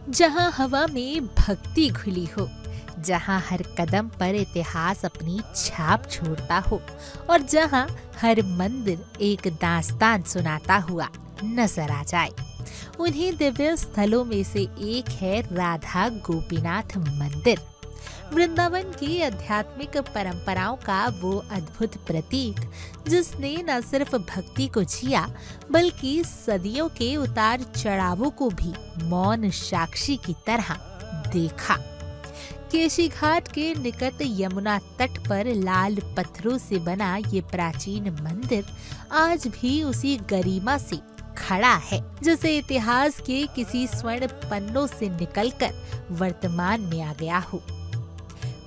जहाँ हवा में भक्ति घुली हो, जहाँ हर कदम पर इतिहास अपनी छाप छोड़ता हो और जहाँ हर मंदिर एक दास्तान सुनाता हुआ नजर आ जाए। उन्हीं दिव्य स्थलों में से एक है राधा गोपीनाथ मंदिर। वृंदावन की आध्यात्मिक परंपराओं का वो अद्भुत प्रतीक जिसने न सिर्फ भक्ति को जिया बल्कि सदियों के उतार चढ़ावों को भी मौन साक्षी की तरह देखा। केशी घाट के निकट यमुना तट पर लाल पत्थरों से बना ये प्राचीन मंदिर आज भी उसी गरिमा से खड़ा है जैसे इतिहास के किसी स्वर्ण पन्नों से निकलकर वर्तमान में आ गया हो।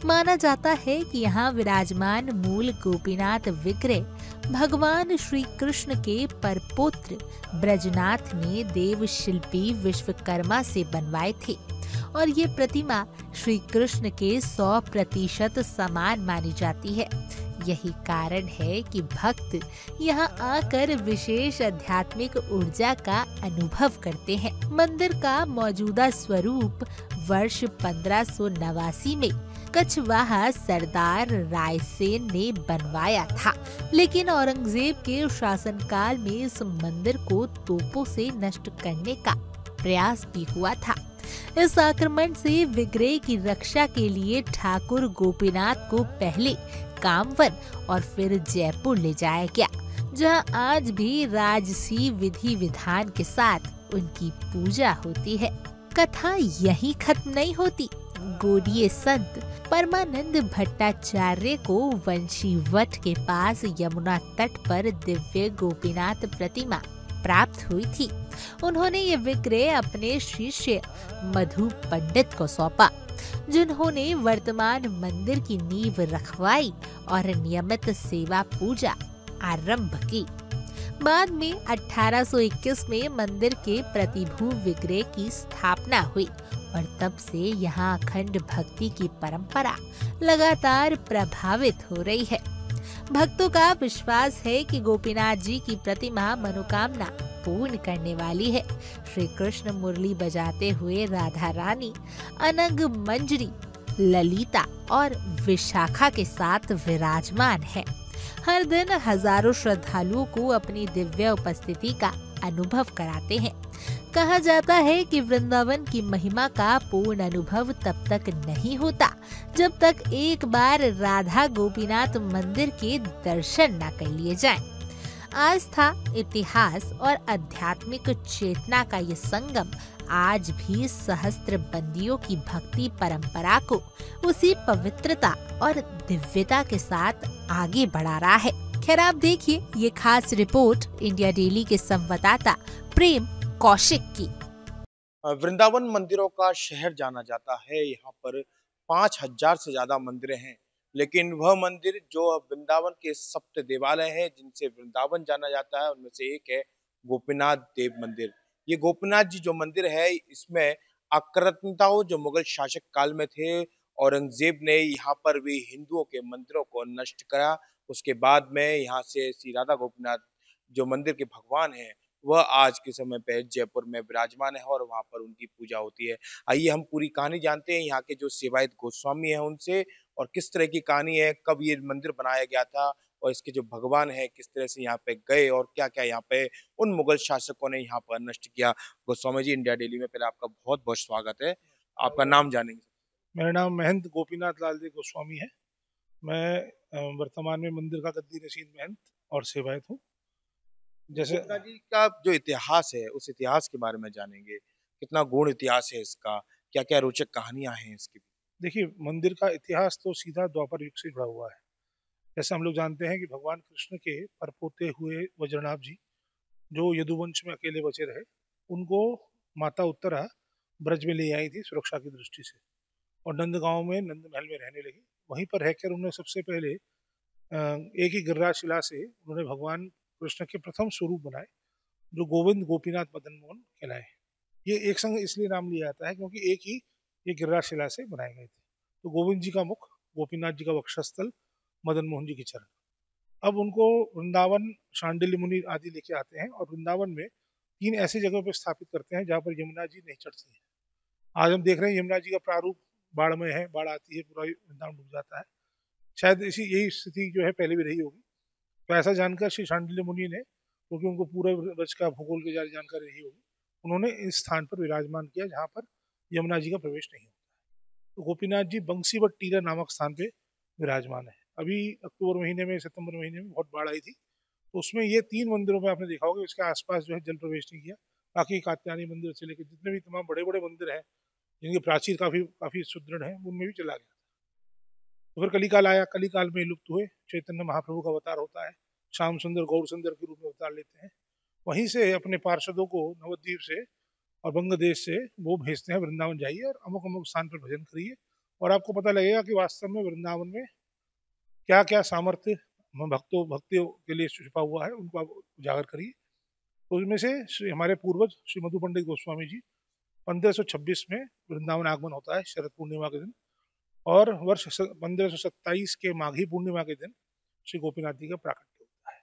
माना जाता है कि यहाँ विराजमान मूल गोपीनाथ विग्रह भगवान श्री कृष्ण के परपौत्र ब्रजनाथ ने देव शिल्पी विश्वकर्मा से बनवाए थे और ये प्रतिमा श्री कृष्ण के 100% समान मानी जाती है। यही कारण है कि भक्त यहाँ आकर विशेष आध्यात्मिक ऊर्जा का अनुभव करते हैं। मंदिर का मौजूदा स्वरूप वर्ष 1589 में कछवाहा सरदार रायसेन ने बनवाया था, लेकिन औरंगजेब के शासनकाल में इस मंदिर को तोपों से नष्ट करने का प्रयास भी हुआ था। इस आक्रमण से विग्रह की रक्षा के लिए ठाकुर गोपीनाथ को पहले कामवन और फिर जयपुर ले जाया गया, जहां आज भी राजसी विधि विधान के साथ उनकी पूजा होती है। कथा यही खत्म नहीं होती। गोड़िये संत परमानंद भट्टाचार्य को वंशीवट के पास यमुना तट पर दिव्य गोपीनाथ प्रतिमा प्राप्त हुई थी। उन्होंने ये विग्रह अपने शिष्य मधु पंडित को सौंपा, जिन्होंने वर्तमान मंदिर की नींव रखवाई और नियमित सेवा पूजा आरंभ की। बाद में 1821 में मंदिर के प्रतिभू विग्रह की स्थापना हुई और तब से यहाँ अखंड भक्ति की परंपरा लगातार प्रभावित हो रही है। भक्तों का विश्वास है कि गोपीनाथ जी की प्रतिमा मनोकामना पूर्ण करने वाली है। श्री कृष्ण मुरली बजाते हुए राधा रानी, अनंग मंजरी, ललिता और विशाखा के साथ विराजमान है। हर दिन हजारों श्रद्धालुओं को अपनी दिव्य उपस्थिति का अनुभव कराते हैं। कहा जाता है कि वृंदावन की महिमा का पूर्ण अनुभव तब तक नहीं होता जब तक एक बार राधा गोपीनाथ मंदिर के दर्शन न कर लिए जाएं। आस्था, इतिहास और आध्यात्मिक चेतना का ये संगम आज भी सहस्त्र बंदियों की भक्ति परंपरा को उसी पवित्रता और दिव्यता के साथ आगे बढ़ा रहा है। खैर, आप देखिए ये खास रिपोर्ट इंडिया डेली के संवाददाता प्रेम कौशिक की। वृंदावन मंदिरों का शहर जाना जाता है। यहाँ पर 5000 से ज्यादा मंदिर हैं, लेकिन वह मंदिर जो वृंदावन के सप्त देवालय हैं जिनसे वृंदावन जाना जाता है, उनमें से एक है गोपीनाथ देव मंदिर। ये गोपीनाथ जी जो मंदिर है, इसमें आक्रांताओं जो मुगल शासक काल में थे, औरंगजेब ने यहाँ पर भी हिंदुओं के मंदिरों को नष्ट करा। उसके बाद में यहाँ से श्री राधा गोपीनाथ जो मंदिर के भगवान है, वह आज के समय पे जयपुर में विराजमान है और वहां पर उनकी पूजा होती है। आइए हम पूरी कहानी जानते हैं यहाँ के जो सेवायत गोस्वामी हैं उनसे, और किस तरह की कहानी है, कब ये मंदिर बनाया गया था और इसके जो भगवान है किस तरह से यहाँ पे गए और क्या क्या यहाँ पे उन मुगल शासकों ने यहाँ पर नष्ट किया। गोस्वामी जी, इंडिया डेली में पहले आपका बहुत बहुत स्वागत है। आपका नाम जानेंगे? मेरा नाम महंत गोपीनाथ लाल देव गोस्वामी है। मैं वर्तमान में मंदिर का गद्दी नशीन महंत और सेवायत हूँ। जैसे गोपीनाथ जी का जो इतिहास है, उस इतिहास के बारे में जानेंगे। कितना गूढ़ इतिहास है इसका, क्या क्या रोचक कहानियां हैं इसकी? देखिए, मंदिर का इतिहास तो सीधा द्वापर युग से जुड़ा हुआ है। जैसे हम लोग जानते हैं कि भगवान कृष्ण के परपोते हुए वज्रनाभ जी, जो यदुवंश में अकेले बचे रहे, उनको माता उत्तरा ब्रज में ले आई थी सुरक्षा की दृष्टि से, और नंद गांव में नंद महल में रहने लगी। वहीं पर रहकर उन्होंने सबसे पहले एक ही गिरिराज शिला से उन्होंने भगवान कृष्ण के प्रथम स्वरूप बनाए, जो गोविंद गोपीनाथ मदन मोहन कहलाए। ये एक संग इसलिए नाम लिया जाता है क्योंकि एक ही ये गिरिराज शिला से बनाए गए थे। तो गोविंद जी का मुख, गोपीनाथ जी का वक्षस्थल, मदन मोहन जी की चरण। अब उनको वृंदावन शांडिल्य मुनि आदि लेके आते हैं और वृंदावन में 3 ऐसी जगहों पर स्थापित करते हैं जहाँ पर यमुना जी नहीं चढ़ती है। आज हम देख रहे हैं यमुना जी का प्रारूप बाढ़ में है, बाढ़ आती है पूरा वृंदावन डूब जाता है। शायद इसी यही स्थिति जो है पहले भी रही होगी। तो ऐसा जानकर श्री शांडिल्य मुनि ने, क्योंकि उनको पूरे ब्रज का भूगोल की जानकारी रही होगी, उन्होंने इस स्थान पर विराजमान किया जहाँ पर यमुना जी का प्रवेश नहीं होता। तो गोपीनाथ जी बंसीवट टीला नामक स्थान पे विराजमान है। अभी अक्टूबर महीने में, सितंबर महीने में बहुत बाढ़ आई थी, तो उसमें ये 3 मंदिरों में आपने देखा होगा इसके आसपास जो है जल प्रवेश नहीं किया। बाकी कात्यायनी मंदिर से लेकर जितने भी तमाम बड़े बड़े मंदिर हैं जिनकी प्राचीर काफी काफी सुदृढ़ है, उनमें भी चला गया। तो फिर कलिकाल आया, कलिकाल में लुप्त हुए। चैतन्य महाप्रभु का अवतार होता है, श्याम सुंदर गौर सुंदर के रूप में अवतार लेते हैं। वहीं से अपने पार्षदों को नवद्वीप से और बंग देश से वो भेजते हैं, वृंदावन जाइए और अमुक अमुक स्थान पर भजन करिए, और आपको पता लगेगा कि वास्तव में वृंदावन में क्या क्या सामर्थ्य भक्तियों के लिए छिपा हुआ है, उनको आप उजागर करिए। तो उसमें से हमारे पूर्वज श्री मधु पंडित गोस्वामी जी 1526 में वृंदावन आगमन होता है शरद पूर्णिमा के दिन, और वर्ष 1527 के माघी पूर्णिमा के दिन श्री गोपीनाथ जी का प्राकट्य होता है।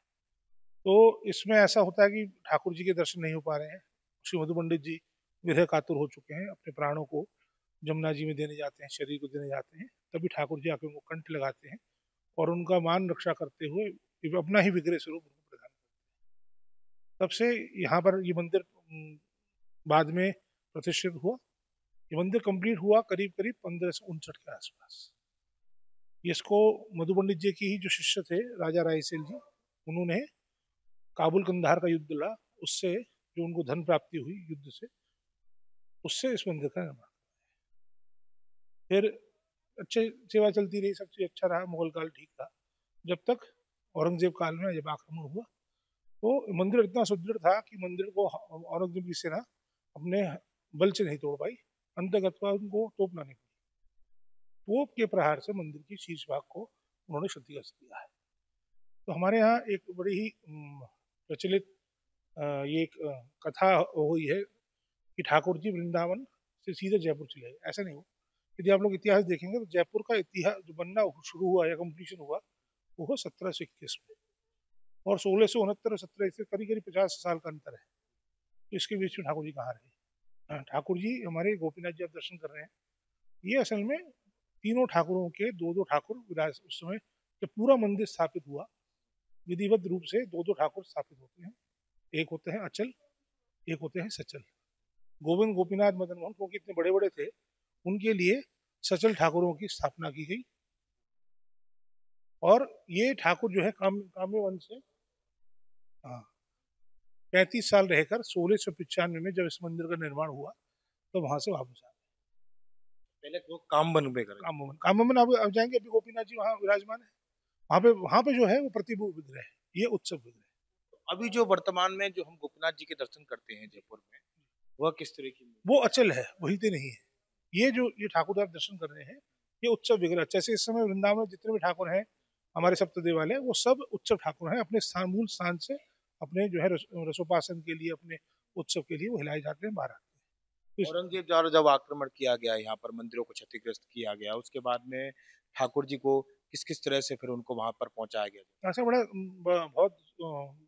तो इसमें ऐसा होता है कि ठाकुर जी के दर्शन नहीं हो पा रहे हैं। श्री मधु पंडित जी विरह कातुर हो चुके हैं, अपने प्राणों को जमुना जी में देने जाते हैं, शरीर को देने जाते हैं। तभी ठाकुर जी आके उनको कंठ लगाते हैं और उनका मान रक्षा करते हुए अपना ही विग्रह स्वरूप उनको प्रदान करते हैं। तब से यहाँ पर ये मंदिर बाद में प्रतिष्ठित हुआ। ये मंदिर कंप्लीट हुआ करीब करीब 1559 के आसपास। इसको मधु पंडित जी की ही जो शिष्य थे राजा रायसेन जी, उन्होंने काबुल कंधार का युद्ध लड़ा, उससे जो उनको धन प्राप्ति हुई युद्ध से, उससे इस मंदिर का निर्माण। फिर अच्छे सेवा चलती रही, सब चीज अच्छा रहा, मुगल काल ठीक था। जब तक औरंगजेब काल में जब आक्रमण हुआ तो मंदिर इतना सुदृढ़ था कि मंदिर को औरंगजेब की सेना अपने बल से नहीं तोड़ पाई, अंतर्गत उनको तोप लानी पड़ी। तोप के प्रहार से मंदिर की शीर्ष भाग को उन्होंने क्षतिग्रस्त किया है। तो हमारे यहाँ एक बड़ी ही प्रचलित ये एक कथा हुई है कि ठाकुर जी वृंदावन से सीधे जयपुर चले गए। ऐसा नहीं हुआ। यदि आप लोग इतिहास देखेंगे तो जयपुर का इतिहास जो बनना शुरू हुआ या कंप्लीशन हुआ वो 1721 में, और 1669 और 17 करीब करीब 50 साल का अंतर है। तो इसके बीच में ठाकुर जी कहाँ रहे? ठाकुर जी हमारे गोपीनाथ जी आप दर्शन कर रहे हैं, ये असल में तीनों ठाकुरों के दो दो ठाकुर विराज। उस समय जब पूरा मंदिर स्थापित हुआ, विधिवत रूप से दो दो ठाकुर स्थापित होते हैं। एक होते हैं अचल, एक होते हैं सचल। गोविंद गोपीनाथ मदन मोहन क्योंकि इतने बड़े बड़े थे, उनके लिए सचल ठाकुरों की स्थापना की गई। और ये ठाकुर जो है काम्य वंश से 35 साल रहकर 1695 में जब इस मंदिर का निर्माण हुआ तो वहां से वापस आ गए। पहले वो कामबन में करें। कामबन अब जाएंगे, अभी गोपीनाथ जी वहाँ विराजमान है। वहां पे जो है वो प्रतिभू विग्रह है, ये उत्सव विग्रह। अभी जो वर्तमान में जो हम गोपीनाथ जी के दर्शन करते हैं जयपुर में, वह किस तरह की? वो अचल है, वही तो नहीं है। ये ठाकुर आप दर्शन कर रहे हैं, ये उत्सव विग्रह। जैसे इस समय वृंदावन में जितने भी ठाकुर हैं हमारे सप्त देवालय, वो सब उत्सव ठाकुर हैं। अपने स्थान मूल स्थान से अपने जो है रसोपासन के लिए, अपने उत्सव के लिए वो हिलाए जाते हैं बाहर। औरंगजेब द्वारा जब आक्रमण किया गया यहाँ पर, मंदिरों को क्षतिग्रस्त किया गया, उसके बाद में ठाकुर जी को किस किस तरह से फिर उनको वहां पर पहुंचाया गया? ऐसा बहुत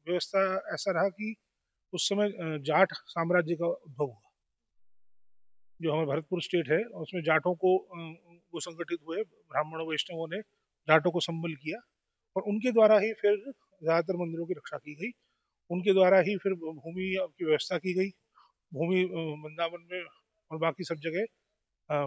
व्यवस्था ऐसा रहा कि उस समय जाट साम्राज्य का उद्भव हुआ। जो हमारे भरतपुर स्टेट है उसमें जाटों को वो संगठित हुए, ब्राह्मणों वैष्णवों ने जाटों को संबल किया, और उनके द्वारा ही फिर ज्यादातर मंदिरों की रक्षा की गई। उनके द्वारा ही फिर भूमि की व्यवस्था की गई। भूमि वृंदावन में और बाकी सब जगह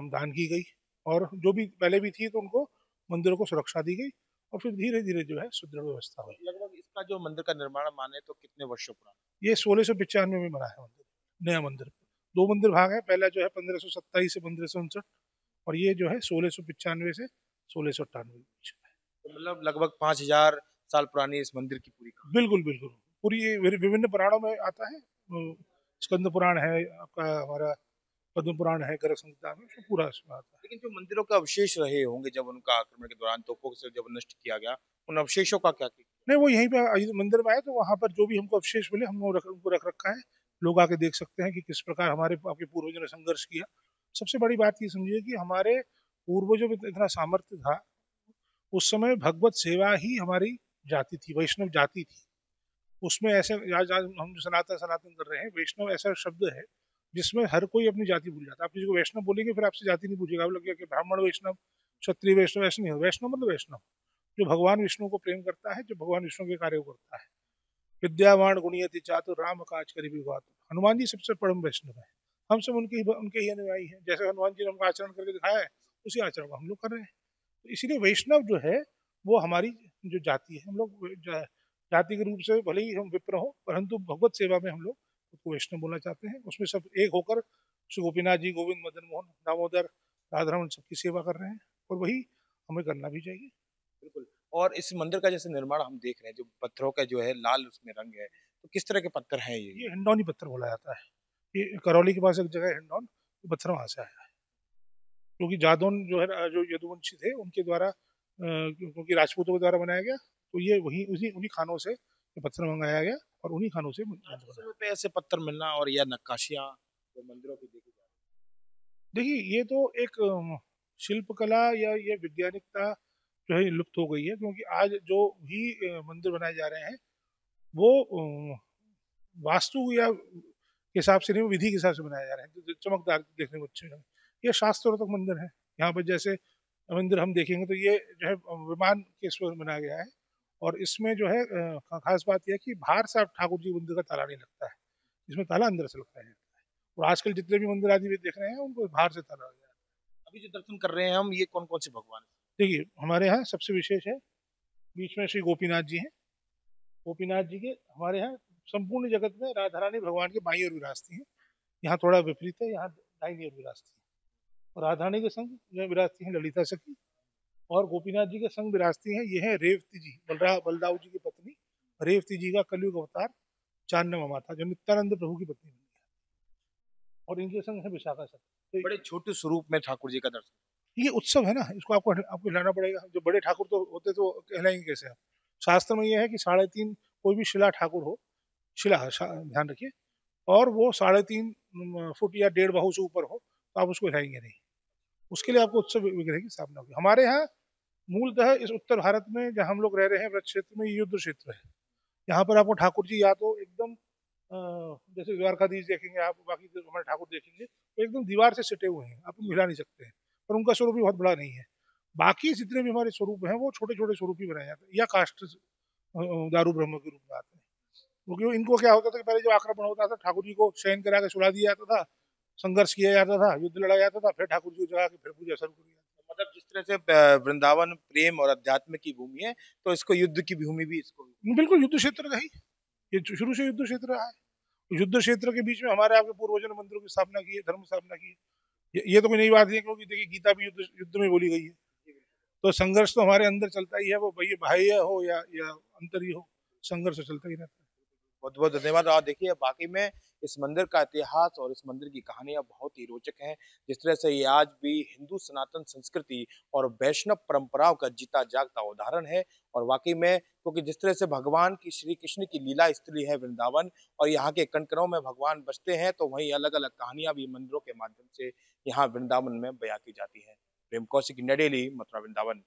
दान की गई, और जो भी पहले भी थी तो उनको मंदिरों को सुरक्षा दी गई, और फिर धीरे धीरे जो है सुदृढ़ व्यवस्था हुई। लगभग इसका जो मंदिर का निर्माण माने तो कितने वर्षों पुराना? ये 1695 में बना है मंदिर, नया मंदिर। दो मंदिर भाग है, पहला जो है 1527 से 1559, और ये जो है 1695 से 1698। तो मतलब लगभग 5000 साल पुरानी इस मंदिर की पूरी कहानी। बिल्कुल बिल्कुल, पूरी विभिन्न पुराणों में आता है। स्कंद पुराण है आपका, हमारा पद्म पुराण है, गर्ग संहिता में पूरा इसमें आता है। लेकिन जो मंदिरों के अवशेष रहे होंगे जब उनका आक्रमण के दौरान तोपों से जब नष्ट किया गया, उन अवशेषों का क्या किया? नहीं, वो यहीं पे मंदिर में आए तो वहां पर जो भी हमको अवशेष मिले हम उनको रख रखा है। लोग आके देख सकते हैं कि किस प्रकार हमारे आपके पूर्वजों ने संघर्ष किया। सबसे बड़ी बात ये समझिए कि हमारे पूर्वजों में इतना सामर्थ्य था। उस समय भगवत सेवा ही हमारी जाति थी, वैष्णव जाति थी। उसमें ऐसे आज हम जो सनातन सनातन कर रहे हैं, वैष्णव ऐसा शब्द है जिसमें हर कोई अपनी जाति भूल जाता है। आप किसी को वैष्णव बोलेंगे फिर आपसे जाति नहीं पूछेगा, आप लगेगा कि ब्राह्मण वैष्णव, क्षत्रिय वैष्णव, ऐसे नहीं हो। वैष्णव मतलब वैष्णव जो भगवान विष्णु को प्रेम करता है, जो भगवान विष्णु के कार्य को करता है। विद्यावान गुणियति चातुर राम काज करि विवाद। हनुमान जी सबसे परम वैष्णव है। हम सब उनके ही अनुयायी हैं। जैसे हनुमान जी ने हमको आचरण करके दिखाया है, उसी आचरण को हम लोग कर रहे हैं। तो इसीलिए वैष्णव जो है वो हमारी जो जाति है, हम लोग जाति के रूप से भले ही हम विप्र हो, परंतु भगवत सेवा में हम लोग उसको वैष्णव बोलना चाहते हैं। उसमें सब एक होकर श्री गोपीनाथ जी, गोविंद, मदन मोहन, दामोदर, राधारमण सबकी सेवा कर रहे हैं, और वही हमें करना भी चाहिए। बिल्कुल। और इस मंदिर का जैसे निर्माण हम देख रहे हैं, जो पत्थरों का जो है लाल उसमें रंग है, तो किस तरह के पत्थर हैं ये? ये हिंडौनी पत्थर बोला जाता है। ये करौली के पास एक जगह है हिंडौन, वो पत्थर वहां से आया है। क्योंकि जादौन जो है जो यदुवंशी थे उनके द्वारा क्योंकि राजपूतों के द्वारा बनाया गया, तो ये वही उसी उन्हीं खानों से ये पत्थर मंगाया गया और उन्हीं खानों से आज मंदिर के बना। समय पे ऐसे पत्थर मिलना और या नक्काशियां जो मंदिरों की देखी जा देखिए ये तो एक शिल्पकला या ये वैज्ञानिकता जो है लुप्त हो गई है, क्योंकि आज जो भी मंदिर बनाए जा रहे हैं वो वास्तु या के हिसाब से नहीं, वो विधि के हिसाब से बनाए जा रहे हैं, जो चमकदार देखने को अच्छे लगे। ये शास्त्रों तक मंदिर है। यहाँ पर जैसे मंदिर हम देखेंगे तो ये जो है विमान के इस पर बनाया गया है, और इसमें जो है खास बात यह है कि बाहर से आप ठाकुर जी मंदिर का ताला नहीं लगता है, इसमें ताला अंदर से लगता है। और आजकल जितने भी मंदिर आदि भी देख रहे हैं उनको बाहर से ताला लग गया है। रही। अभी जो दर्शन कर रहे हैं हम, ये कौन कौन से भगवान हैं? देखिए हमारे यहाँ सबसे विशेष है, बीच में श्री गोपीनाथ जी हैं। गोपीनाथ जी के हमारे यहाँ संपूर्ण जगत में राधा रानी भगवान के बाई ओर विराजती हैं। यहाँ थोड़ा विपरीत है, यहाँ दाहिनी ओर विराजती है। और राधा रानी के संग जो विराजती हैं ललिता सखी, और गोपीनाथ जी के संग विराजती हैं ये है रेवती जी, बलदाऊ जी की पत्नी रेवती जी का कलयुग अवतार चांदमा माता, जो नित्यानंद प्रभु की पत्नी बनी है। और इनके संग है विशाखा सती। तो बड़े छोटे स्वरूप में ठाकुर जी का दर्शन। ये उत्सव है ना, इसको आपको आपको हिलाना पड़ेगा। जो बड़े ठाकुर तो होते तो कहलाएंगे कैसे आप। शास्त्र में यह है कि 3.5 कोई भी शिला ठाकुर हो, शिला ध्यान रखिए, और वो 3.5 फुट या 1.5 बाहु से ऊपर हो तो आप उसको हिलाएंगे नहीं। उसके लिए आपको उत्सव विग्रह की स्थापना होगी। हमारे यहाँ मूलतः इस उत्तर भारत में जहाँ हम लोग रह रहे हैं, व्रत क्षेत्र में, ये युद्ध क्षेत्र है। यहाँ पर आपको ठाकुर जी या तो एकदम जैसे द्वारकाधीश देखेंगे आप, बाकी जो हमारे ठाकुर देखेंगे तो एकदम दीवार से सटे हुए हैं, आप उनको हिला नहीं सकते हैं। पर उनका स्वरूप भी बहुत बड़ा नहीं है। बाकी जितने भी हमारे स्वरूप हैं वो छोटे छोटे स्वरूप ही बनाए जाते हैं, या काष्ठ दारू ब्रह्म के रूप में आते हैं। क्योंकि इनको क्या होता था कि पहले जो आक्रमण होता था, ठाकुर जी को शयन करा के सुला दिया जाता था, संघर्ष किया जाता था, युद्ध लड़ा जाता था, फिर ठाकुर जी को जगा के फिर पूजा शुरू करी जाती मतलब जिस तरह से वृंदावन प्रेम और अध्यात्म की भूमि है, तो इसको युद्ध की भूमि भी इसको। थी। बिल्कुल युद्ध क्षेत्र है, ये शुरू से युद्ध क्षेत्र रहा है। युद्ध क्षेत्र के बीच में हमारे आपके पूर्वजों ने मंदिरों की स्थापना की है, धर्म स्थापना की है। ये तो कोई नई बात नहीं है, क्योंकि देखिए गीता भी युद्ध युद्ध में बोली गई है। तो संघर्ष तो हमारे अंदर चलता ही है, वो भैया बाह्य हो या अंतरी हो, संघर्ष तो चलता ही रहता है। बहुत बहुत धन्यवाद। और देखिए वाकई में इस मंदिर का इतिहास और इस मंदिर की कहानियां बहुत ही रोचक हैं। जिस तरह से ये आज भी हिंदू सनातन संस्कृति और वैष्णव परंपराओं का जीता जागता उदाहरण है। और वाकई में क्योंकि जिस तरह से भगवान की श्री कृष्ण की लीला स्थली है वृंदावन, और यहाँ के कण कणों में भगवान बसते हैं, तो वहीं अलग अलग कहानियां भी मंदिरों के माध्यम से यहाँ वृंदावन में बयां की जाती है। प्रेम कौशिक, इंडिया डेली, मथुरा, वृंदावन।